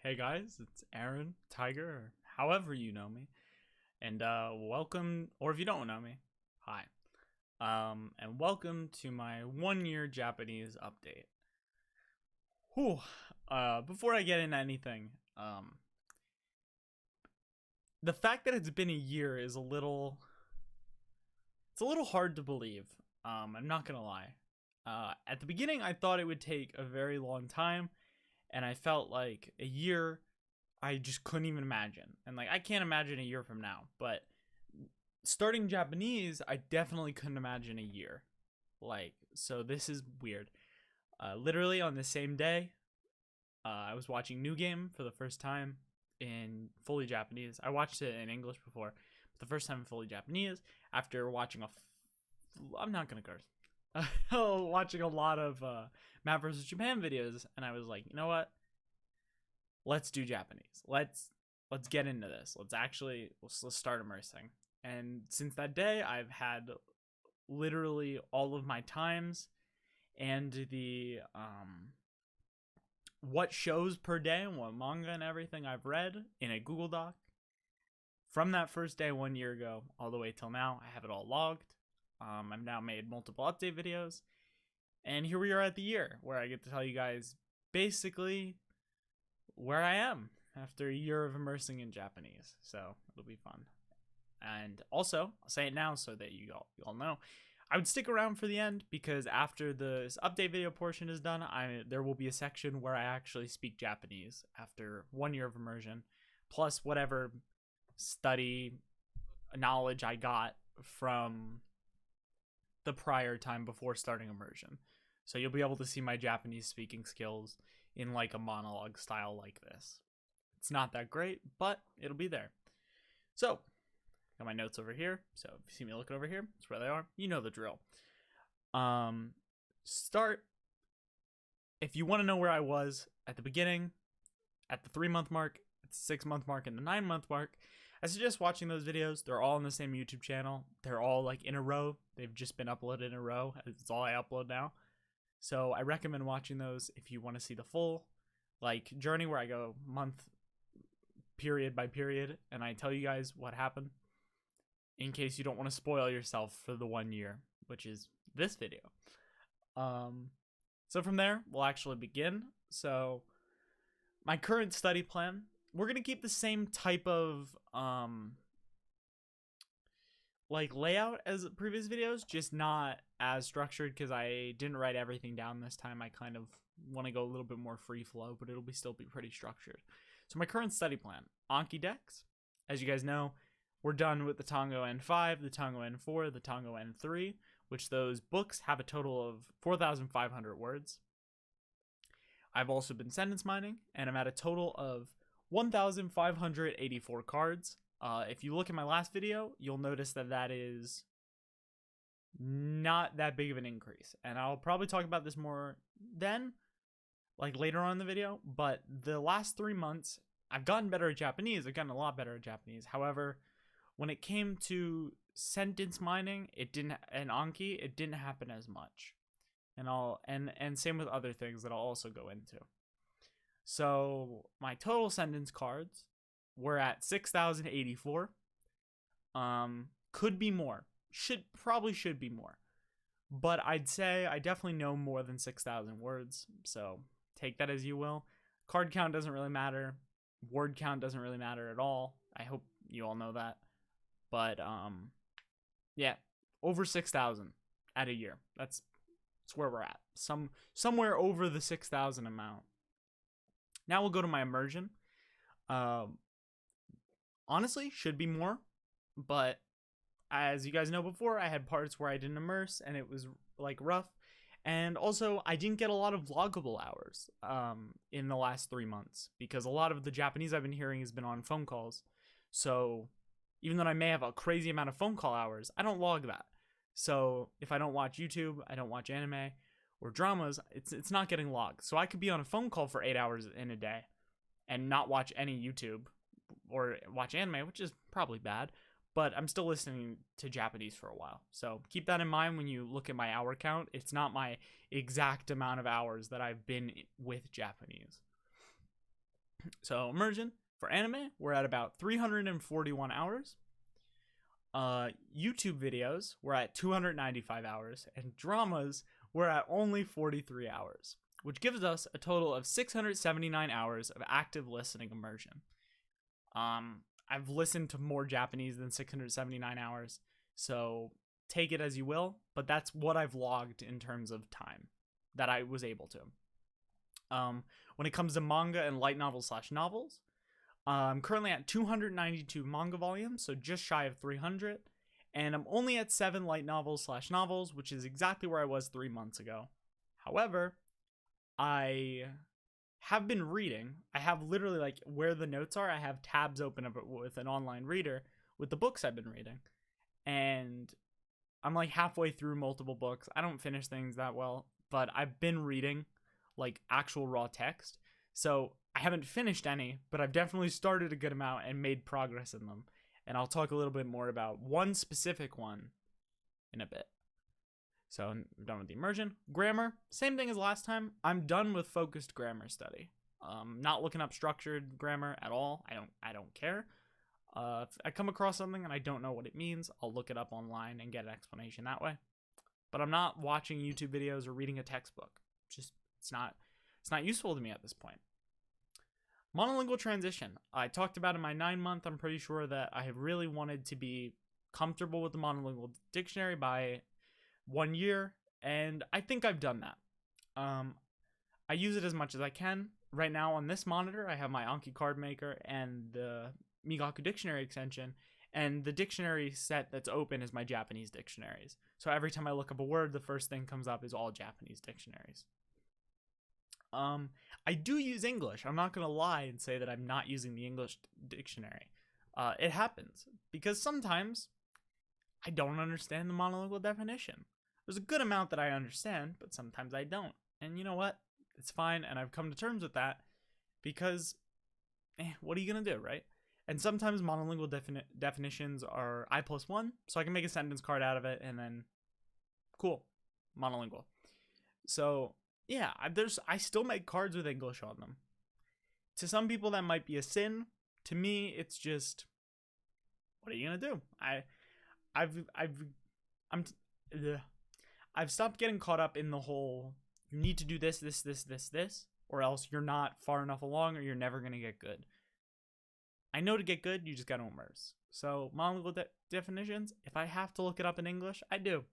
Hey guys, it's Aaron, Tiger, or however you know me. And welcome, or if you don't know me, hi. And welcome to my 1-year Japanese update. Whew. Before I get into anything, the fact that it's been a year is a little hard to believe. I'm not gonna lie. At the beginning, I thought it would take a very long time, and I felt like a year I just couldn't even imagine. And like I can't imagine a year from now, but starting Japanese, I definitely couldn't imagine a year. So this is weird. Literally on the same day, I was watching New Game for the first time in fully Japanese. I watched it in English before, but the first time in fully Japanese after watching I'm not gonna curse. Watching a lot of Map vs. Japan videos, and I was like, you know what? Let's do Japanese. Let's get into this. Let's start immersing. And since that day, I've had literally all of my times and the what shows per day and what manga and everything I've read in a Google Doc. From that first day 1 year ago all the way till now, I have it all logged. I've now made multiple update videos, and here we are at the year where I get to tell you guys basically where I am after a year of immersing in Japanese. So it'll be fun. And also, I'll say it now so that you all know, I would stick around for the end, because after this update video portion is done, there will be a section where I actually speak Japanese after 1 year of immersion, plus whatever study knowledge I got from the prior time before starting immersion. So you'll be able to see my Japanese speaking skills in like a monologue style like this. It's not that great, but it'll be there. So, got my notes over here. So if you see me looking over here, that's where they are. You know the drill. If you want to know where I was at the beginning, at the 3-month mark, at the 6-month mark, and the 9-month mark, I suggest watching those videos. They're all on the same YouTube channel. They're all like in a row. They've just been uploaded in a row. It's all I upload now. So I recommend watching those if you want to see the full like journey where I go month period by period and I tell you guys what happened, in case you don't want to spoil yourself for the 1 year, which is this video. So from there, we'll actually begin. So my current study plan, we're going to keep the same type of like layout as previous videos, just not as structured, because I didn't write everything down this time. I kind of want to go a little bit more free flow, but it'll still be pretty structured. So my current study plan, Anki decks. As you guys know, we're done with the Tango N5, the Tango N4, the Tango N3, which those books have a total of 4,500 words. I've also been sentence mining, and I'm at a total of 1,584 cards. If you look at my last video, you'll notice that is not that big of an increase. And I'll probably talk about this more then, like later on in the video. But the last 3 months, I've gotten better at Japanese. I've gotten a lot better at Japanese. However, when it came to sentence mining, and Anki, it didn't happen as much. And same with other things that I'll also go into. So my total sentence cards were at 6,084. Could be more. Probably should be more. But I'd say I definitely know more than 6,000 words. So take that as you will. Card count doesn't really matter. Word count doesn't really matter at all. I hope you all know that. But yeah, over 6,000 at a year. That's where we're at. Somewhere over the 6,000 amount. Now we'll go to my immersion. Honestly, should be more, but as you guys know before, I had parts where I didn't immerse and it was like rough. And also, I didn't get a lot of vloggable hours in the last 3 months, because a lot of the Japanese I've been hearing has been on phone calls. So even though I may have a crazy amount of phone call hours, I don't log that. So if I don't watch YouTube, I don't watch anime or dramas, it's not getting logged. So I could be on a phone call for 8 hours in a day and not watch any YouTube or watch anime, which is probably bad, but I'm still listening to Japanese for a while. So keep that in mind when you look at my hour count. It's not my exact amount of hours that I've been with Japanese. So immersion for anime, we're at about 341 hours. YouTube videos, we're at 295 hours, and dramas, we're at only 43 hours, which gives us a total of 679 hours of active listening immersion. I've listened to more Japanese than 679 hours, so take it as you will, but that's what I've logged in terms of time that I was able to. When it comes to manga and light novels/novels, I'm currently at 292 manga volumes, so just shy of 300, and I'm only at 7 light novels/novels, which is exactly where I was 3 months ago. However, I have been reading. I have literally, like, where the notes are, I have tabs open up with an online reader with the books I've been reading, and I'm like halfway through multiple books. I don't finish things that well, but I've been reading like actual raw text, so I haven't finished any, but I've definitely started a good amount and made progress in them. And I'll talk a little bit more about one specific one in a bit. So I'm done with the immersion. Grammar, same thing as last time. I'm done with focused grammar study. Not looking up structured grammar at all. I don't care. If I come across something and I don't know what it means, I'll look it up online and get an explanation that way. But I'm not watching YouTube videos or reading a textbook. It's not useful to me at this point. Monolingual transition. I talked about in my 9-month. I'm pretty sure that I have really wanted to be comfortable with the monolingual dictionary by 1 year, and I think I've done that. I use it as much as I can. Right now on this monitor, I have my Anki card maker and the Migaku dictionary extension, and the dictionary set that's open is my Japanese dictionaries. So every time I look up a word, the first thing comes up is all Japanese dictionaries. I do use English. I'm not going to lie and say that I'm not using the English dictionary. It happens because sometimes I don't understand the monolingual definition. There's a good amount that I understand, but sometimes I don't. And you know what? It's fine, and I've come to terms with that because, what are you going to do, right? And sometimes monolingual definitions are I+1, so I can make a sentence card out of it, and then, cool, monolingual. So, yeah, I still make cards with English on them. To some people, that might be a sin. To me, it's just, what are you gonna do? I've stopped getting caught up in the whole, you need to do this, or else you're not far enough along, or you're never gonna get good. I know to get good, you just gotta immerse. So monolingual definitions, if I have to look it up in English, I do.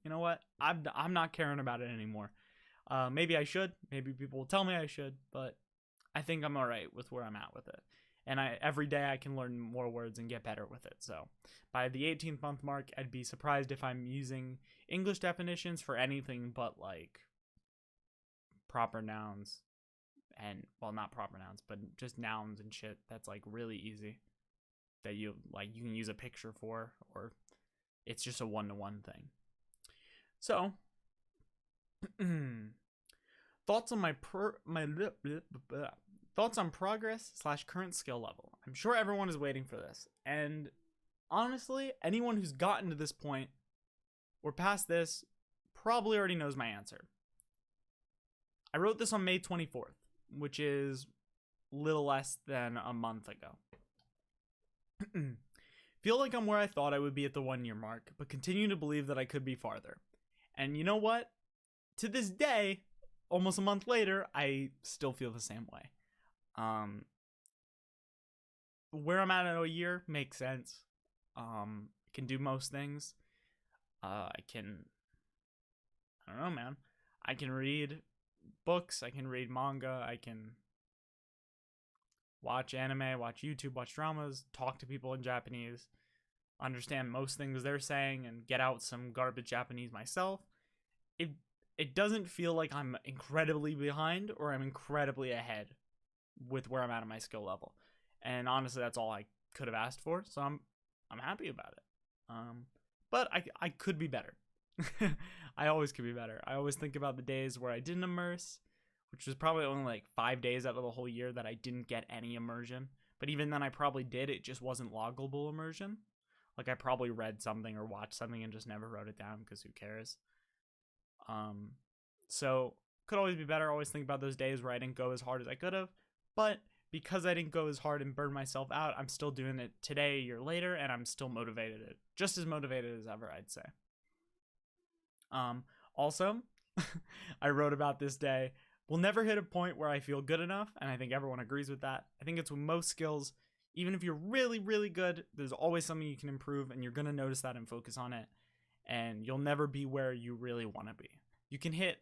You know what? I'm not caring about it anymore. Maybe I should. Maybe people will tell me I should, but I think I'm all right with where I'm at with it. And every day I can learn more words and get better with it. So by the 18th month mark, I'd be surprised if I'm using English definitions for anything but like proper nouns and, well, not proper nouns, but just nouns and shit. That's like really easy that you can use a picture for, or it's just a one-to-one thing. So thoughts on thoughts on progress / current skill level. I'm sure everyone is waiting for this, and honestly, anyone who's gotten to this point or past this probably already knows my answer. I wrote this on May 24th, which is little less than a month ago. Feel like I'm where I thought I would be at the 1 year mark, but continue to believe that I could be farther. And you know what? To this day, almost a month later, I still feel the same way. Where I'm at in a year makes sense. I can do most things. I don't know, man. I can read books. I can read manga. I can watch anime, watch YouTube, watch dramas, talk to people in Japanese, understand most things they're saying, and get out some garbage Japanese myself. It doesn't feel like I'm incredibly behind or I'm incredibly ahead with where I'm at my skill level. And honestly, that's all I could have asked for, so I'm happy about it. But I could be better. I always could be better. I always think about the days where I didn't immerse, which was probably only like 5 days out of the whole year that I didn't get any immersion. But even then I probably did. It just wasn't loggable immersion. Like I probably read something or watched something and just never wrote it down because who cares? So could always be better. Always think about those days where I didn't go as hard as I could have. But because I didn't go as hard and burn myself out, I'm still doing it today, a year later, and I'm still motivated. Just as motivated as ever, I'd say. Also, I wrote about this day. We'll never hit a point where I feel good enough, and I think everyone agrees with that. I think it's with most skills. Even if you're really, really good, there's always something you can improve, and you're going to notice that and focus on it. And you'll never be where you really want to be. You can hit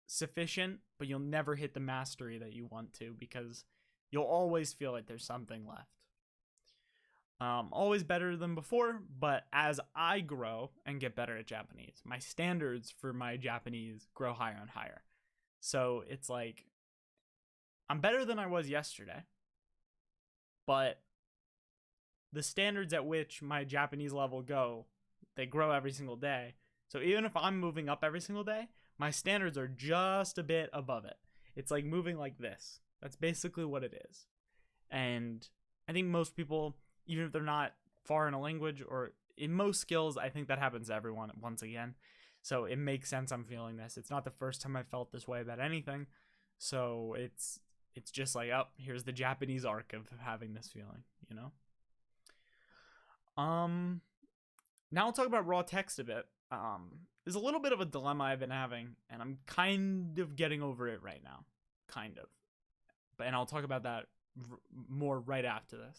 sufficient, but you'll never hit the mastery that you want to, because you'll always feel like there's something left. Always better than before, but as I grow and get better at Japanese, my standards for my Japanese grow higher and higher. So it's like, I'm better than I was yesterday, but the standards at which my Japanese level go, they grow every single day. So even if I'm moving up every single day, my standards are just a bit above it. It's like moving like this. That's basically what it is. And I think most people, even if they're not far in a language or in most skills, I think that happens to everyone once again. So it makes sense I'm feeling this. It's not the first time I felt this way about anything. So it's just like, oh, here's the Japanese arc of having this feeling, you know? Now I'll talk about raw text a bit. There's a little bit of a dilemma I've been having, and I'm kind of getting over it right now. Kind of. And I'll talk about that more right after this.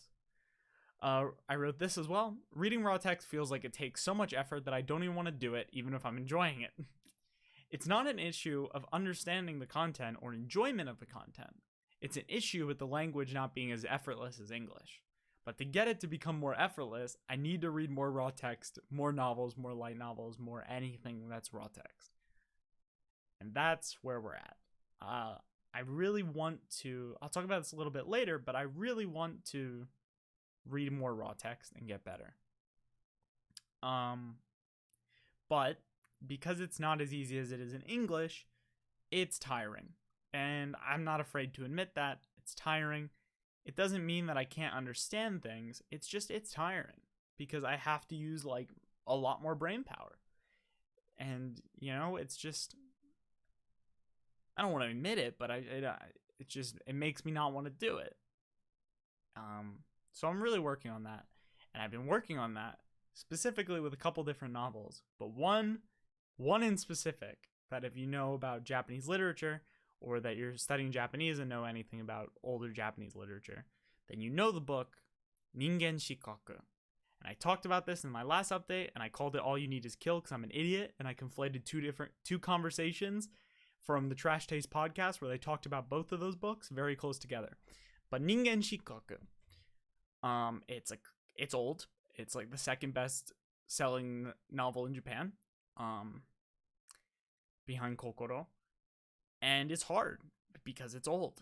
I wrote this as well. Reading raw text feels like it takes so much effort that I don't even want to do it, even if I'm enjoying it. It's not an issue of understanding the content or enjoyment of the content. It's an issue with the language not being as effortless as English. But to get it to become more effortless, I need to read more raw text, more novels, more light novels, more anything that's raw text. And that's where we're at. I really want to, I'll talk about this a little bit later, but I really want to read more raw text and get better. But because it's not as easy as it is in English, it's tiring. And I'm not afraid to admit that. It's tiring. It doesn't mean that I can't understand things. It's just, it's tiring because I have to use like a lot more brain power. And, you know, it's just, I don't want to admit it, but it makes me not want to do it. So I'm really working on that. And I've been working on that specifically with a couple different novels, but one in specific that if you know about Japanese literature, or that you're studying Japanese and know anything about older Japanese literature, then you know the book Ningen Shikaku. And I talked about this in my last update, and I called it All You Need Is Kill because I'm an idiot, and I conflated two conversations from the Trash Taste podcast where they talked about both of those books very close together. But Ningen Shikaku, it's old. It's like the second best selling novel in Japan, behind Kokoro. And it's hard because it's old.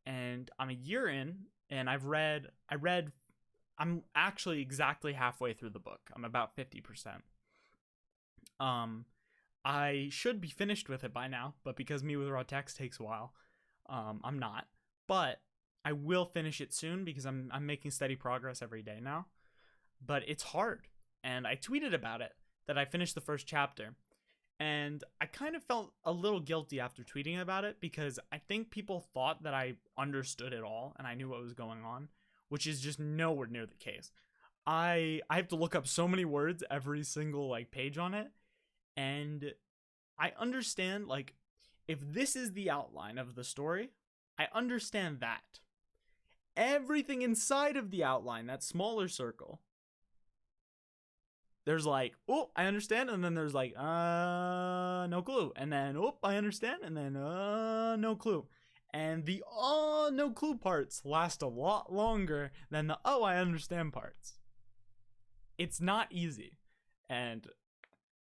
And I'm a year in, and I'm actually exactly halfway through the book. I'm about 50%. I should be finished with it by now, but because me with raw text takes a while, I'm not. But I will finish it soon because I'm making steady progress every day now. But it's hard. And I tweeted about it, that I finished the first chapter. And I kind of felt a little guilty after tweeting about it because I think people thought that I understood it all and I knew what was going on, which is just nowhere near the case. I have to look up so many words every single like page on it, and I understand like if this is the outline of the story, I understand that. Everything inside of the outline, that smaller circle, there's like, oh, I understand, and then there's like, no clue, and then, oh, I understand, and then, no clue. And the, no clue parts last a lot longer than the, oh, I understand parts. It's not easy, and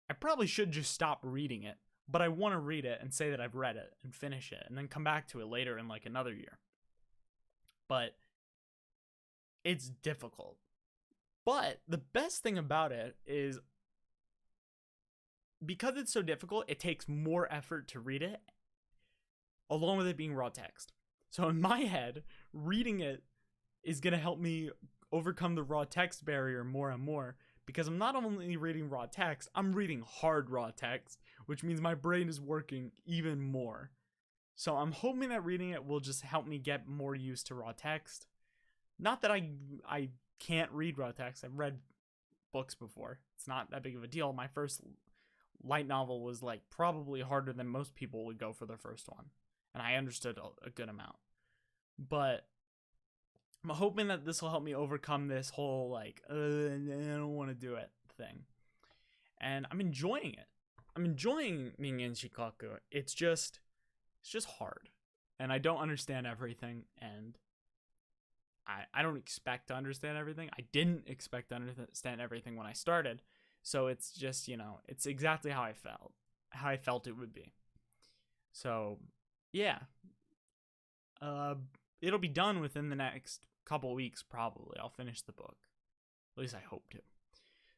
I probably should just stop reading it, but I want to read it and say that I've read it and finish it, and then come back to it later in like another year. But it's difficult. But the best thing about it is because it's so difficult, it takes more effort to read it, along with it being raw text. So in my head, reading it is going to help me overcome the raw text barrier more and more, because I'm not only reading raw text, I'm reading hard raw text, which means my brain is working even more. So I'm hoping that reading it will just help me get more used to raw text. Not that I can't read raw text. I've read books before. It's not that big of a deal. My first light novel was like probably harder than most people would go for their first one, and I understood a good amount. But I'm hoping that this will help me overcome this whole like I don't want to do it thing. And I'm enjoying it. I'm enjoying Ningen Shikaku. It's just hard, and I don't understand everything, and I don't expect to understand everything. I didn't expect to understand everything when I started. So it's just, it's exactly how I felt it would be. So, yeah. It'll be done within the next couple weeks, probably. I'll finish the book. At least I hope to.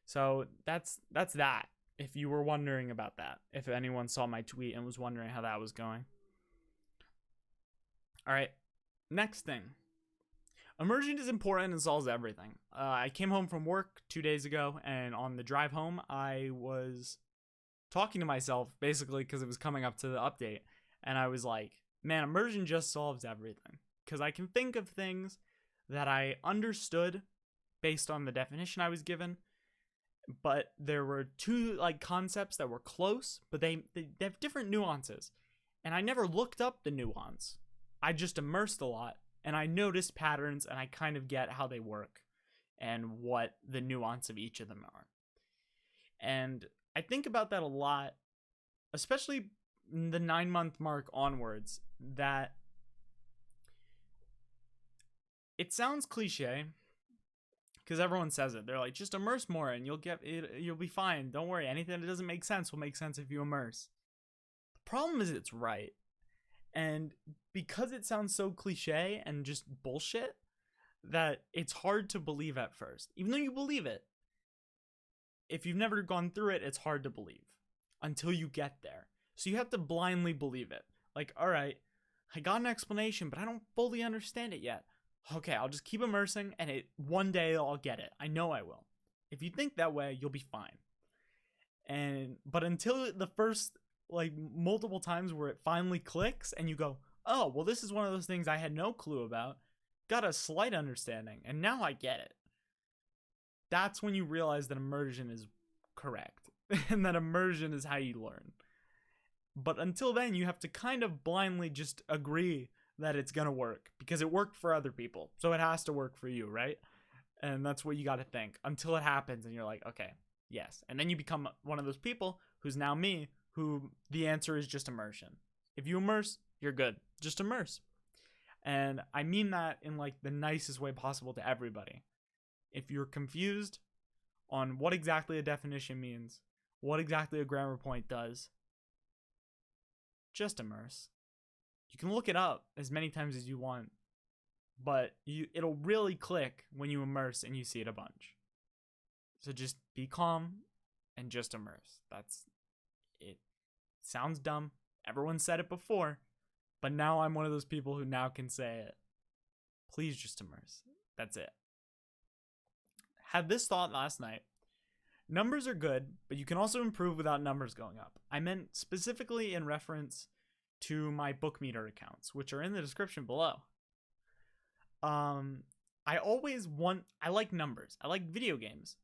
So, that's that. If you were wondering about that. If anyone saw my tweet and was wondering how that was going. Alright. Next thing. Immersion is important and solves everything. I came home from work 2 days ago, and on the drive home, I was talking to myself, basically, because it was coming up to the update, and I was like, man, immersion just solves everything. Because I can think of things that I understood based on the definition I was given, but there were two concepts that were close, but they have different nuances, and I never looked up the nuance. I just immersed a lot. And I noticed patterns, and I kind of get how they work and what the nuance of each of them are. And I think about that a lot, especially in the 9-month mark onwards, that it sounds cliche because everyone says it. They're like, just immerse more and you'll be fine. Don't worry. Anything that doesn't make sense will make sense if you immerse. The problem is it's right. And because it sounds so cliche and just bullshit, that it's hard to believe at first. Even though you believe it, if you've never gone through it, it's hard to believe until you get there. So you have to blindly believe it. Like, all right, I got an explanation, but I don't fully understand it yet. Okay, I'll just keep immersing, and one day I'll get it. I know I will. If you think that way, you'll be fine. But until the first multiple times where it finally clicks and you go, oh, well, this is one of those things I had no clue about, got a slight understanding, and now I get it. That's when you realize that immersion is correct and that immersion is how you learn. But until then, you have to kind of blindly just agree that it's gonna work because it worked for other people, so it has to work for you, right? And that's what you got to think until it happens and you're like, okay, yes. And then you become one of those people who's now me, who the answer is just immersion. If you immerse, you're good. Just immerse. And I mean that in the nicest way possible to everybody. If you're confused on what exactly a definition means, what exactly a grammar point does, just immerse. You can look it up as many times as you want, but it'll really click when you immerse and you see it a bunch. So just be calm and just immerse. That's it. Sounds dumb. Everyone said it before, but now I'm one of those people who now can say it. Please just immerse. That's it. Had this thought last night. Numbers are good, but you can also improve without numbers going up. I meant specifically in reference to my book meter accounts, which are in the description below. I like numbers. I like video games.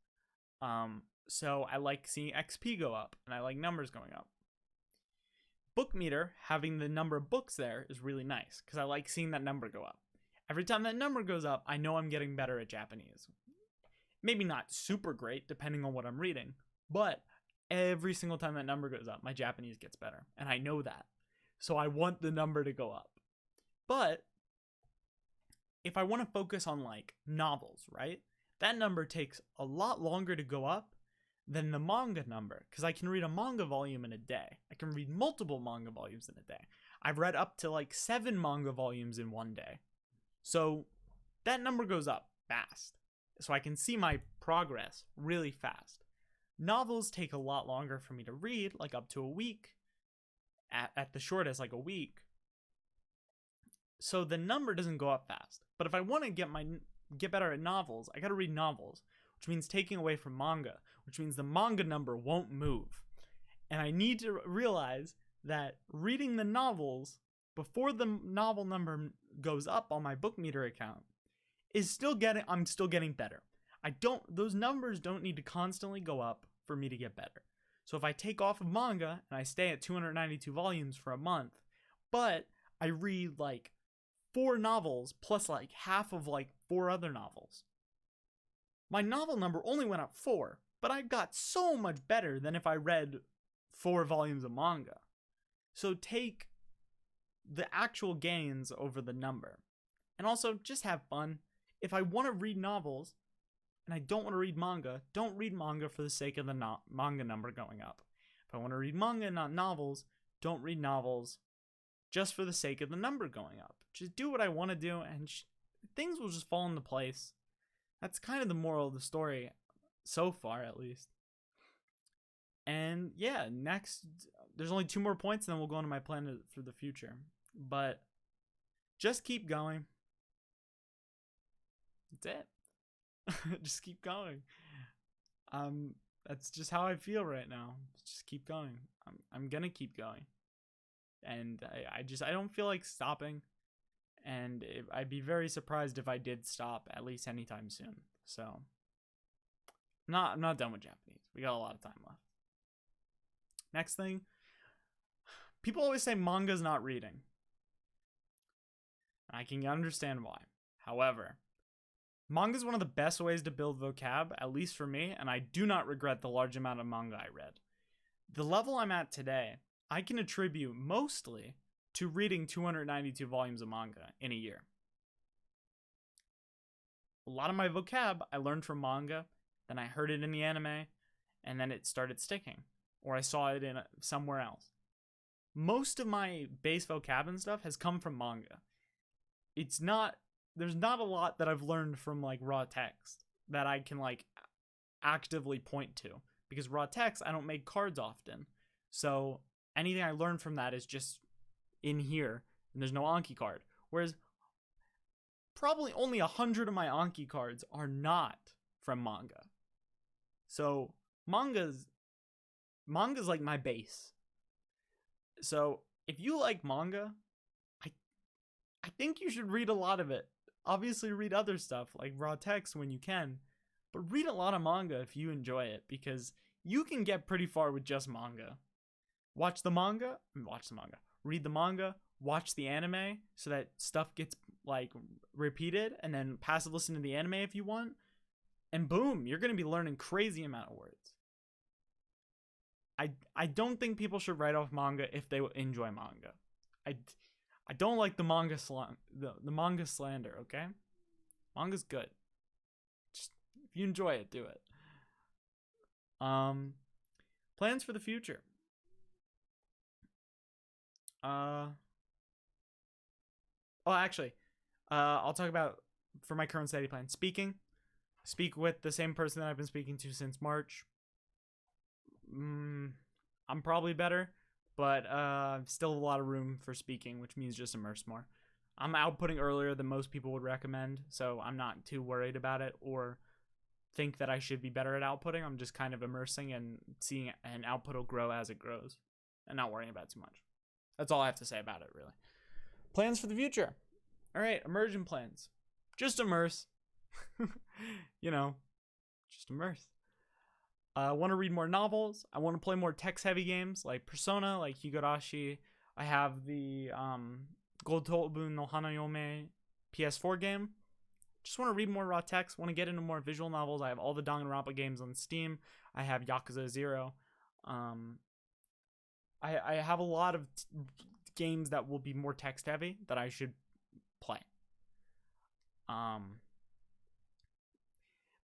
So I like seeing XP go up, and I like numbers going up. Book meter, having the number of books there, is really nice because I like seeing that number go up. Every time that number goes up, I know I'm getting better at Japanese. Maybe not super great, depending on what I'm reading, but every single time that number goes up, my Japanese gets better, and I know that. So I want the number to go up. But if I want to focus on novels, right? That number takes a lot longer to go up than the manga number, because I can read a manga volume in a day. I can read multiple manga volumes in a day. I've read up to 7 manga volumes in one day. So that number goes up fast. So I can see my progress really fast. Novels take a lot longer for me to read, up to a week. At the shortest, a week. So the number doesn't go up fast. But if I want to get better at novels, I got to read novels, which means taking away from manga, which means the manga number won't move. And I need to realize that reading the novels before the novel number goes up on my book meter account I'm still getting better. Those numbers don't need to constantly go up for me to get better. So if I take off of manga and I stay at 292 volumes for a month, but I read like 4 novels plus like half of like 4 other novels, my novel number only went up 4, but I got so much better than if I read 4 volumes of manga. So take the actual gains over the number. And also, just have fun. If I want to read novels and I don't want to read manga, don't read manga for the sake of the manga number going up. If I want to read manga and not novels, don't read novels just for the sake of the number going up. Just do what I want to do and things will just fall into place. That's kind of the moral of the story, so far at least. And yeah, next, there's only 2 more points and then we'll go into my plan for the future. But just keep going. That's it. Just keep going. That's just how I feel right now. Just keep going. I'm gonna keep going. And I don't feel like stopping. And I'd be very surprised if I did stop at least anytime soon. So I'm not done with Japanese. We got a lot of time left. Next thing, people always say manga's not reading. I can understand why. However, manga is one of the best ways to build vocab, at least for me, and I do not regret the large amount of manga I read. The level I'm at today, I can attribute mostly to reading 292 volumes of manga in a year. A lot of my vocab I learned from manga, then I heard it in the anime, and then it started sticking, or I saw it in somewhere else. Most of my base vocab and stuff has come from manga. There's not a lot that I've learned from like raw text that I can like actively point to, because raw text I don't make cards often. So anything I learn from that is just in here and there's no Anki card. Whereas probably only 100 of my Anki cards are not from manga. So manga's like my base. So if you like manga, I think you should read a lot of it. Obviously read other stuff like raw text when you can, but read a lot of manga if you enjoy it, because you can get pretty far with just manga. Read the manga, watch the anime so that stuff gets like repeated, and then passive listen to the anime if you want, and boom, you're going to be learning crazy amount of words. I don't think people should write off manga if they enjoy manga. I don't like the manga the manga slander, okay? Manga's good. Just if you enjoy it, do it. Plans for the future. I'll talk about for my current study plan. Speak with the same person that I've been speaking to since March. I'm probably better, but still a lot of room for speaking, which means just immerse more. I'm outputting earlier than most people would recommend, so I'm not too worried about it or think that I should be better at outputting. I'm just kind of immersing and seeing an output will grow as it grows and not worrying about it too much. That's all I have to say about it, really. Plans for the future. All right, immersion plans. Just immerse. Just immerse. I want to read more novels. I want to play more text-heavy games like Persona, like Higurashi. I have the Gotobu no Hanayome PS4 game. Just want to read more raw text. Want to get into more visual novels. I have all the Danganronpa games on Steam. I have Yakuza 0. I have a lot of games that will be more text-heavy that I should play.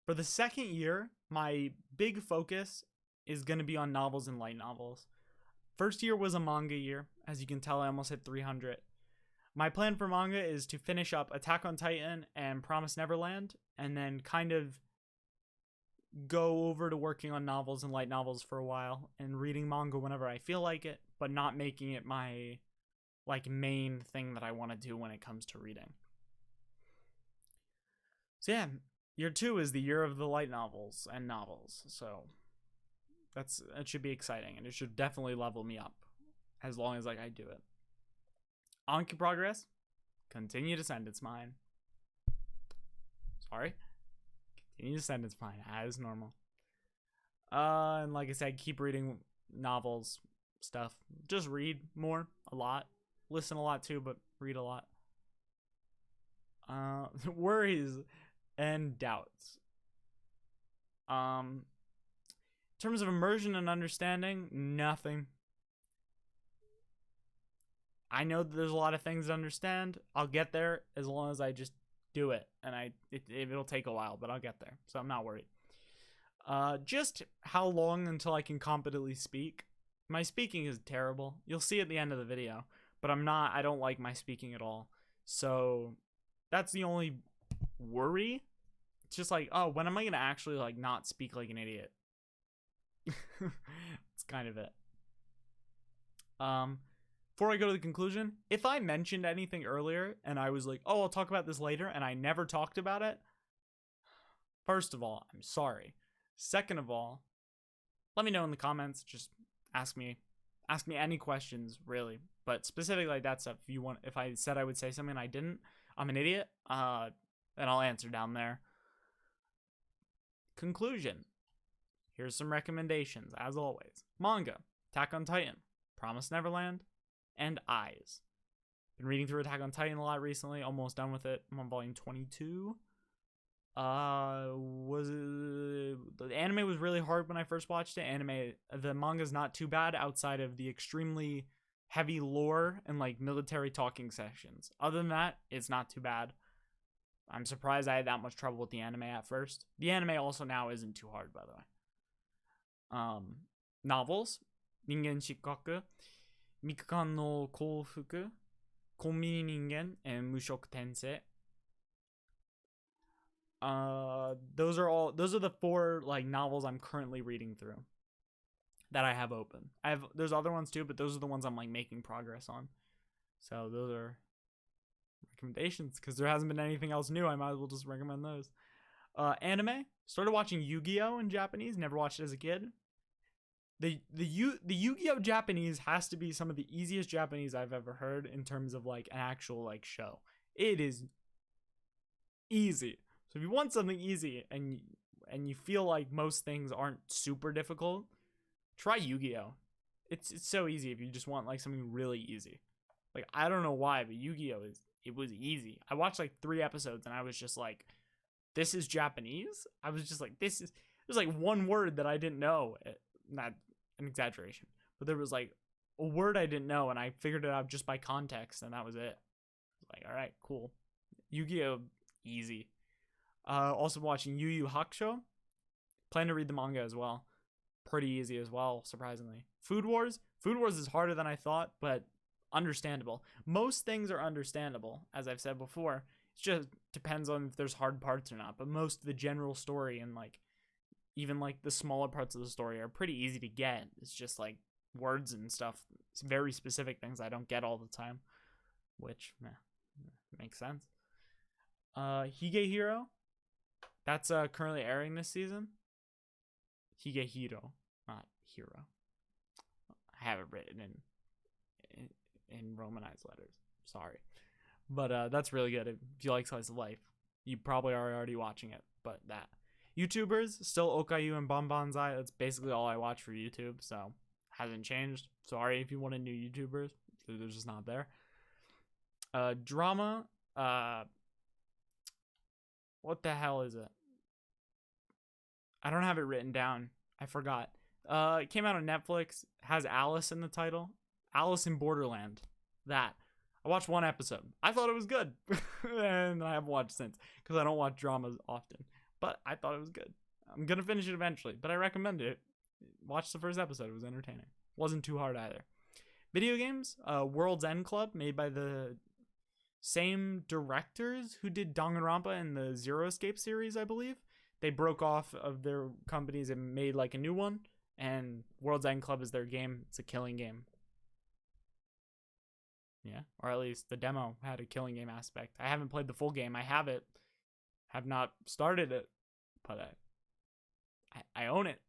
For the second year, my big focus is going to be on novels and light novels. First year was a manga year. As you can tell, I almost hit 300. My plan for manga is to finish up Attack on Titan and Promised Neverland, and then kind of go over to working on novels and light novels for a while and reading manga whenever I feel like it, but not making it my main thing that I want to do when it comes to reading. So yeah, year 2 is the year of the light novels and novels, so it should be exciting, and it should definitely level me up as long as I do it. Anki progress. Continue to send its mine. Sorry. Continue to send its mine as normal. And like I said, keep reading novels, stuff. Just read more, a lot. Listen a lot too, but read a lot. Worries and doubts. In terms of immersion and understanding, nothing. I know that there's a lot of things to understand. I'll get there as long as I just do it. And it'll take a while, but I'll get there. So I'm not worried. Just how long until I can competently speak? My speaking is terrible. You'll see at the end of the video. But I don't like my speaking at all. So that's the only worry. It's just like, oh, when am I going to actually like not speak like an idiot? It's kind of it. Before I go to the conclusion, if I mentioned anything earlier and I was like, oh, I'll talk about this later, and I never talked about it, first of all, I'm sorry. Second of all, let me know in the comments. Just ask me any questions, really. But specifically like that stuff, if I said I would say something and I didn't, I'm an idiot. Then I'll answer down there. Conclusion. Here's some recommendations, as always. Manga, Attack on Titan, Promised Neverland, and Eyes. Been reading through Attack on Titan a lot recently, almost done with it. I'm on volume 22. The anime was really hard when I first watched it. The manga's not too bad outside of the extremely heavy lore and like military talking sessions. Other than that, it's not too bad. I'm surprised I had that much trouble with the anime at first. The anime also now isn't too hard, by the way. Novels, Ningen Shikaku, Mikakan no Koufuku, Kombini Ningen, and Mushoku Tensei. Those are the 4 like novels I'm currently reading through that I have open. There's other ones too, but those are the ones I'm like making progress on. So those are recommendations because there hasn't been anything else new. I might as well just recommend those. Anime, started watching Yu-Gi-Oh in Japanese, never watched it as a kid. The Yu-Gi-Oh Japanese has to be some of the easiest Japanese I've ever heard in terms of like an actual like show. It is easy. So if you want something easy and you feel like most things aren't super difficult, try Yu-Gi-Oh. It's so easy if you just want like something really easy. Like I don't know why, but Yu-Gi-Oh it was easy. I watched like 3 episodes and I was just like, this is Japanese? I was just like, there's like one word that I didn't know. Not an exaggeration, but there was like a word I didn't know and I figured it out just by context and that was it. Like, all right, cool. Yu-Gi-Oh, easy. Also watching Yu Yu Hakusho. Plan to read the manga as well. Pretty easy as well, surprisingly. Food Wars is harder than I thought, but understandable. Most things are understandable, as I've said before. It just depends on if there's hard parts or not. But most of the general story and like even like the smaller parts of the story are pretty easy to get. It's just like words and stuff. It's very specific things I don't get all the time, which makes sense. Higehiro, that's currently airing this season. Higehiro, not hero. I have it written in romanized letters. Sorry, but that's really good. If you like slice of life, you probably are already watching it. But that YouTubers still Okayu and Ban Ban Zai. That's basically all I watch for YouTube, so hasn't changed. Sorry if you wanted new YouTubers, they're just not there. Drama. What the hell is it? I don't have it written down. I forgot. It came out on Netflix. Has Alice in the title. Alice in Borderland. That. I watched 1 episode. I thought it was good. And I haven't watched since. Because I don't watch dramas often. But I thought it was good. I'm going to finish it eventually. But I recommend it. Watch the first episode. It was entertaining. Wasn't too hard either. Video games. World's End Club. Made by the same directors who did Danganronpa and the Zero Escape series, I believe. They broke off of their companies and made like a new one, and World's End Club is their game. It's a killing game. Yeah, or at least the demo had a killing game aspect. I haven't played the full game. I have it. Have not started it, but I own it.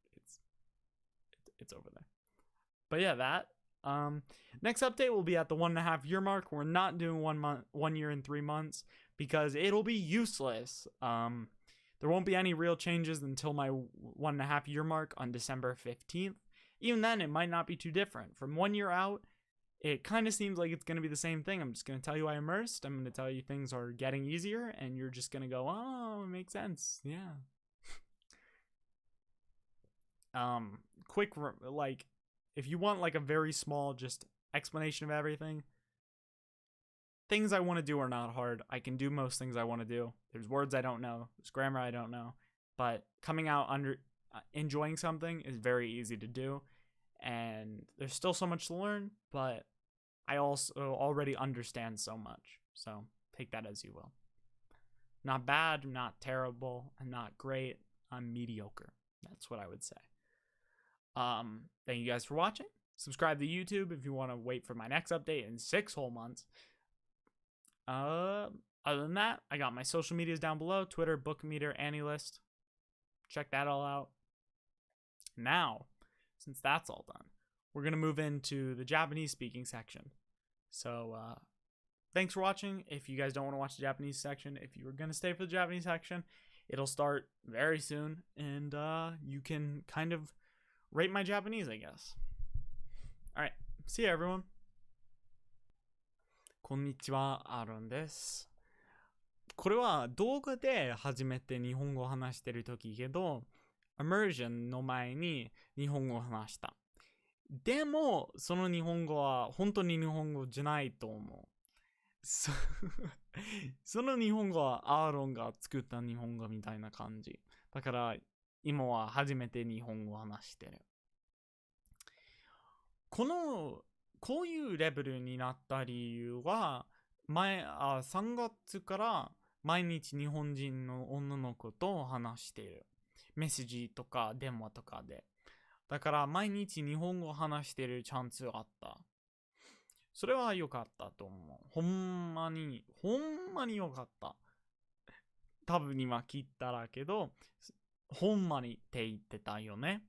It's over there. But yeah, that Next update will be at the 1.5 year mark. We're not doing 1 year and 3 months because it'll be useless. There won't be any real changes until my 1.5 year mark on December 15th. Even then, it might not be too different. From 1 year out, it kind of seems like it's going to be the same thing. I'm just going to tell you I immersed. I'm going to tell you things are getting easier, and you're just going to go, oh, it makes sense. Yeah. Quick, like, if you want like a very small just explanation of everything, things I want to do are not hard. I can do most things I want to do. There's words I don't know. There's grammar I don't know. But coming out enjoying something is very easy to do. And there's still so much to learn, but I also already understand so much. So take that as you will. Not bad, not terrible, and not great. I'm mediocre. That's what I would say. Thank you guys for watching. Subscribe to YouTube if you want to wait for my next update in 6 whole months. Other than that, I got my social medias down below. Twitter, Bookmeter, AniList. Check that all out. Now, since that's all done, we're going to move into the Japanese speaking section. So, thanks for watching. If you guys don't want to watch the Japanese section, if you were going to stay for the Japanese section, it'll start very soon. And you can kind of rate my Japanese, I guess. Alright, see you everyone. こんにちは、アーロンです。これは動画で初めて日本語を話してる時けど、immersion の前に日本語を話した。でも、その日本語は本当に日本語じゃないと思う。その日本語はアーロンが作った日本語みたいな感じ。だから今は初めて日本語を話してる。こういうレベルになった理由は、3月から毎日日本人の女の子と話している。メッセージとか電話とかで。だから毎日日本語を話しているチャンスがあった。それは良かったと思う。ほんまに良かった。多分今切ったらけど、ほんまにって言ってたよね。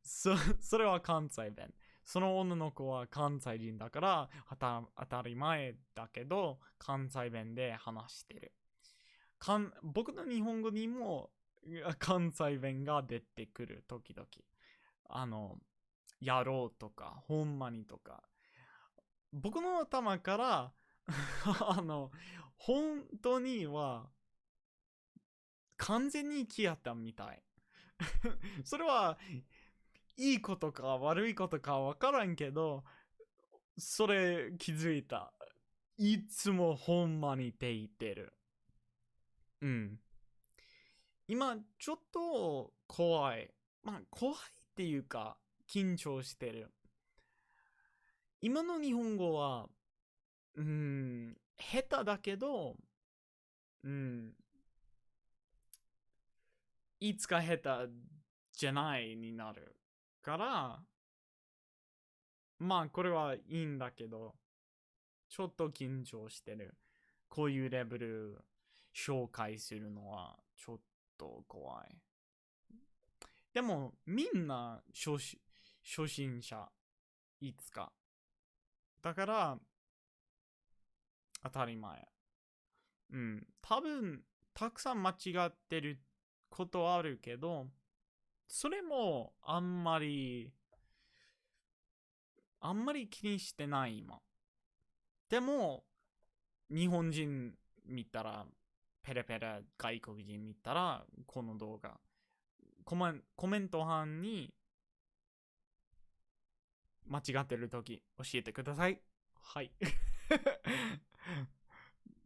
それは関西弁。その女の子は関西人だから当たり前だけど関西弁で話してる。僕の日本語にも関西弁が出てくる時々。やろうとかほんまにとか。僕の頭から本当には完全に消えたみたい。それはいいことか悪いことかわからんけど、それ気づいた。いつもほんまにって言ってる。今ちょっと怖い。怖いっていうか緊張してる。今の日本語は下手だけどいつか下手じゃないになるからこれはいいんだけどちょっと緊張してる。こういうレベル紹介するのはちょっと怖い。でもみんな初心者いつかだから当たり前。多分たくさん間違ってることあるけどそれもあんまり気にしてない今。でも日本人見たらペラペラ外国人見たらこの動画コメント欄に間違ってるとき教えてください。はい。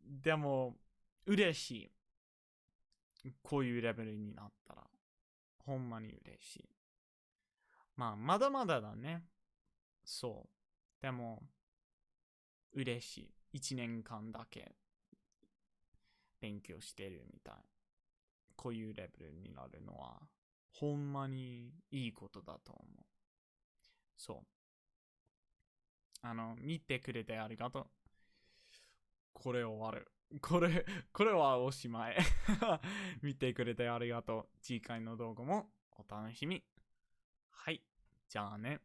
でも嬉しい。こういうレベルになったらほんまに嬉しい。まだまだだね。そう。でも嬉しい。1年間だけ勉強してるみたい。こういうレベルになるのはほんまにいいことだと思う。そう。見てくれてありがとう。これ終わる。これはおしまい。見てくれてありがとう。次回の動画もお楽しみ。はい。じゃあね。